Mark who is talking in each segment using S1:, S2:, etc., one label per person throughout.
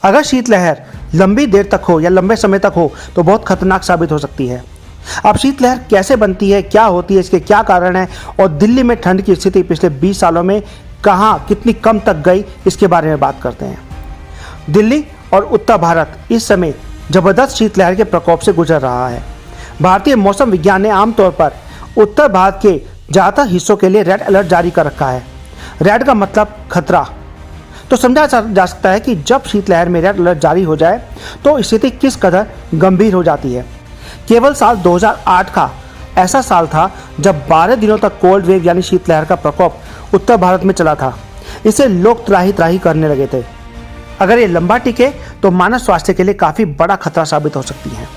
S1: अगर शीतलहर लंबी देर तक हो या लंबे समय तक हो तो बहुत खतरनाक साबित हो सकती है। अब शीतलहर कैसे बनती है, क्या होती है, इसके क्या कारण है और दिल्ली में ठंड की स्थिति पिछले 20 सालों में कहाँ कितनी कम तक गई, इसके बारे में बात करते हैं। दिल्ली और उत्तर भारत इस समय जबरदस्त शीतलहर के प्रकोप से गुजर रहा है। भारतीय मौसम विज्ञान ने आमतौर पर उत्तर भारत के ज़्यादातर हिस्सों के लिए रेड अलर्ट जारी कर रखा है। रेड का मतलब खतरा। तो समझा जा सकता है कि जब शीतलहर में रेड अलर्ट जारी हो जाए तो स्थिति किस कदर गंभीर हो जाती है। केवल साल 2008 का ऐसा साल था जब 12 दिनों तक कोल्ड वेव यानी शीतलहर का प्रकोप उत्तर भारत में चला था। इसे लोग त्राही त्राही करने लगे थे। अगर ये लंबा टिके तो मानव स्वास्थ्य के लिए काफ़ी बड़ा खतरा साबित हो सकती है।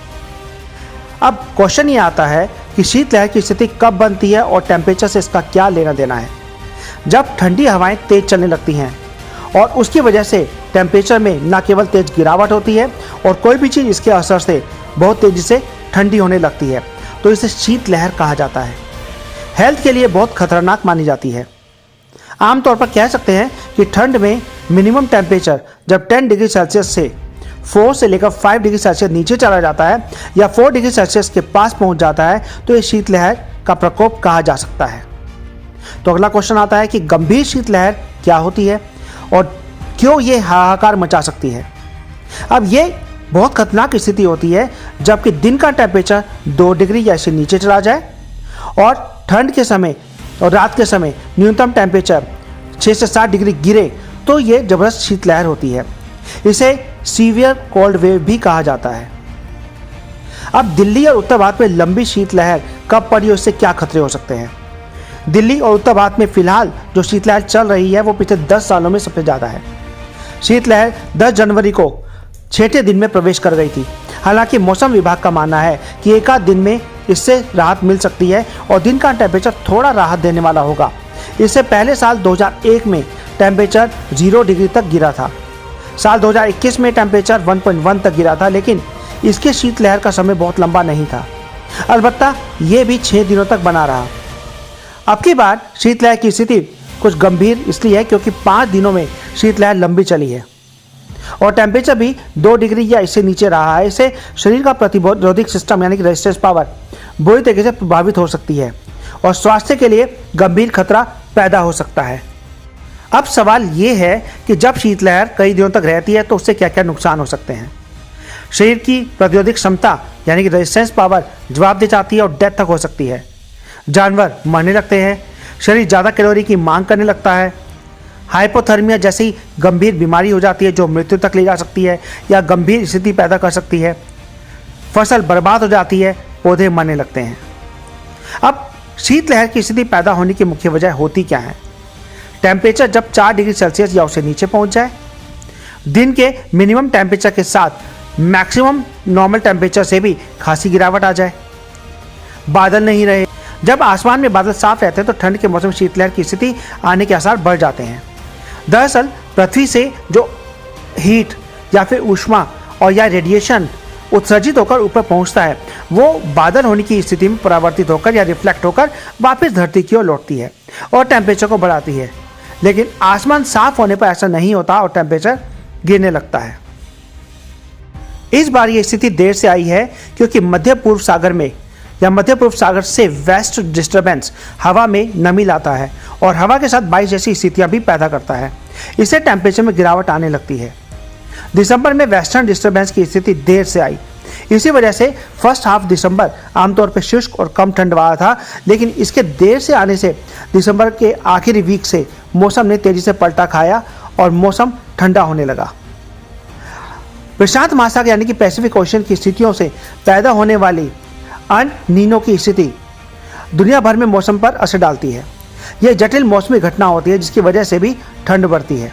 S1: अब क्वेश्चन ये आता है कि शीतलहर की स्थिति कब बनती है और टेम्परेचर से इसका क्या लेना देना है। जब ठंडी हवाएं तेज चलने लगती हैं और उसकी वजह से टेम्परेचर में न केवल तेज गिरावट होती है और कोई भी चीज़ इसके असर से बहुत तेज़ी से ठंडी होने लगती है, तो इसे शीतलहर कहा जाता है। हेल्थ के लिए बहुत खतरनाक मानी जाती है। आमतौर पर कह सकते हैं कि ठंड में मिनिमम टेम्परेचर जब 10 डिग्री सेल्सियस से 4 से लेकर 5 डिग्री सेल्सियस नीचे चला जाता है या 4 डिग्री सेल्सियस के पास पहुंच जाता है तो ये शीतलहर का प्रकोप कहा जा सकता है। तो अगला क्वेश्चन आता है कि गंभीर शीतलहर क्या होती है और क्यों ये हाहाकार मचा सकती है। अब ये बहुत खतरनाक स्थिति होती है जबकि दिन का टेम्परेचर 2 डिग्री या इससे नीचे चला जाए और ठंड के समय और रात के समय न्यूनतम टेम्परेचर 6 से 7 डिग्री गिरे तो ये जबरदस्त शीतलहर होती है। इसे सीवियर कोल्ड वेव भी कहा जाता है। अब दिल्ली और उत्तर भारत में लंबी शीतलहर कब पड़ी और इससे क्या खतरे हो सकते हैं। दिल्ली और उत्तर भारत में फिलहाल जो शीतलहर चल रही है वो पिछले 10 सालों में सबसे ज़्यादा है। शीतलहर 10 जनवरी को 6ठे दिन में प्रवेश कर गई थी। हालांकि मौसम विभाग का मानना है कि एक आध दिन में इससे राहत मिल सकती है और दिन का टेम्परेचर थोड़ा राहत देने वाला होगा। इससे पहले साल 2001 में टेम्परेचर 0 डिग्री तक गिरा था। साल 2021 में टेम्परेचर 1.1 तक गिरा था, लेकिन इसके शीतलहर का समय बहुत लंबा नहीं था। अलबत्ता ये भी 6 दिनों तक बना रहा। अब की बार शीतलहर की स्थिति कुछ गंभीर इसलिए है क्योंकि 5 दिनों में शीतलहर लंबी चली है और टेम्परेचर भी 2 डिग्री या इससे नीचे रहा है। इससे शरीर का प्रतिरोधक सिस्टम यानी कि रेजिस्टेंस पावर बुरी तरीके से प्रभावित हो सकती है और स्वास्थ्य के लिए गंभीर खतरा पैदा हो सकता है। अब सवाल ये है कि जब शीतलहर कई दिनों तक रहती है तो उससे क्या क्या नुकसान हो सकते हैं। शरीर की प्रतिरोधक क्षमता यानी कि रेजिस्टेंस पावर जवाब दे जाती है और डेथ तक हो सकती है। जानवर मरने लगते हैं, शरीर ज़्यादा कैलोरी की मांग करने लगता है, हाइपोथर्मिया जैसी गंभीर बीमारी हो जाती है जो मृत्यु तक ले जा सकती है या गंभीर स्थिति पैदा कर सकती है, फसल बर्बाद हो जाती है, पौधे मरने लगते हैं। अब शीतलहर की स्थिति पैदा होने की मुख्य वजह होती क्या है। टेम्परेचर जब 4 डिग्री सेल्सियस या उससे नीचे पहुंच जाए, दिन के मिनिमम टेम्परेचर के साथ मैक्सिमम नॉर्मल टेम्परेचर से भी खासी गिरावट आ जाए, बादल नहीं रहे। जब आसमान में बादल साफ रहते हैं तो ठंड के मौसम में शीतलहर की स्थिति आने के आसार बढ़ जाते हैं। दरअसल पृथ्वी से जो हीट या फिर ऊष्मा और या रेडिएशन उत्सर्जित होकर ऊपर पहुंचता है वो बादल होने की स्थिति में परावर्तित होकर या रिफ्लेक्ट होकर वापस धरती की ओर लौटती है और टेम्परेचर को बढ़ाती है। लेकिन आसमान साफ होने पर ऐसा नहीं होता और टेम्परेचर गिरने लगता है। इस बार ये स्थिति देर से आई है क्योंकि मध्य पूर्व सागर में या मध्य पूर्व सागर से वेस्ट डिस्टर्बेंस हवा में नमी लाता है और हवा के साथ बारिश जैसी स्थितियां भी पैदा करता है। इससे टेम्परेचर में गिरावट आने लगती है। दिसंबर में वेस्टर्न डिस्टर्बेंस की स्थिति देर से आई। इसी वजह से फर्स्ट हाफ दिसंबर आमतौर पर शुष्क और कम ठंड वाला था, लेकिन इसके देर से आने से दिसंबर के आखिरी वीक से मौसम ने तेजी से पलटा खाया और मौसम ठंडा होने लगा। प्रशांत महासागर यानी कि पैसिफिक ओशन की स्थितियों से पैदा होने वाली अल नीनो की स्थिति दुनिया भर में मौसम पर असर डालती है। यह जटिल मौसमी घटना होती है जिसकी वजह से भी ठंड बढ़ती है।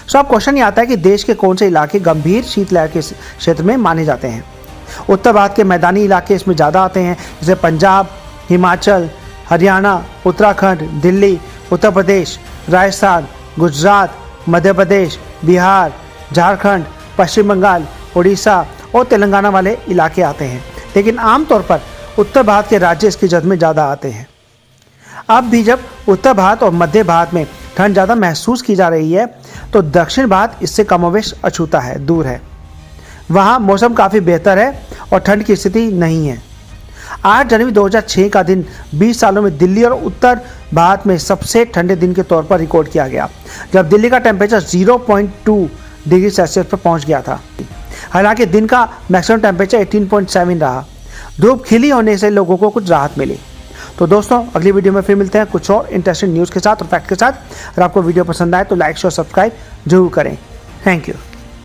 S1: सो अब क्वेश्चन ये आता है कि देश के कौन से इलाके गंभीर शीतलहर के क्षेत्र में माने जाते हैं। उत्तर भारत के मैदानी इलाके इसमें ज़्यादा आते हैं, जैसे पंजाब, हिमाचल, हरियाणा, उत्तराखंड, दिल्ली, उत्तर प्रदेश, राजस्थान, गुजरात, मध्य प्रदेश, बिहार, झारखंड, पश्चिम बंगाल, उड़ीसा और तेलंगाना वाले इलाके आते हैं। लेकिन आमतौर पर उत्तर भारत के राज्य इसकी जद में ज़्यादा आते हैं। अब भी जब उत्तर भारत और मध्य भारत में ठंड ज़्यादा महसूस की जा रही है, तो दक्षिण भारत इससे कमोवेश अछूता है, दूर है। वहाँ मौसम काफ़ी बेहतर है और ठंड की स्थिति नहीं है। 8 जनवरी 2006 का दिन 20 सालों में दिल्ली और उत्तर भारत में सबसे ठंडे दिन के तौर पर रिकॉर्ड किया गया, जब दिल्ली का टेम्परेचर 0.2 डिग्री सेल्सियस पर पहुंच गया था। हालांकि दिन का मैक्सिमम टेम्परेचर 18.7 रहा। धूप खिली होने से लोगों को कुछ राहत मिली। तो दोस्तों, अगली वीडियो में फिर मिलते हैं कुछ और इंटरेस्टिंग न्यूज़ के साथ और फैक्ट के साथ। अगर आपको वीडियो पसंद आए तो लाइक शेयर सब्सक्राइब जरूर करें। Thank you.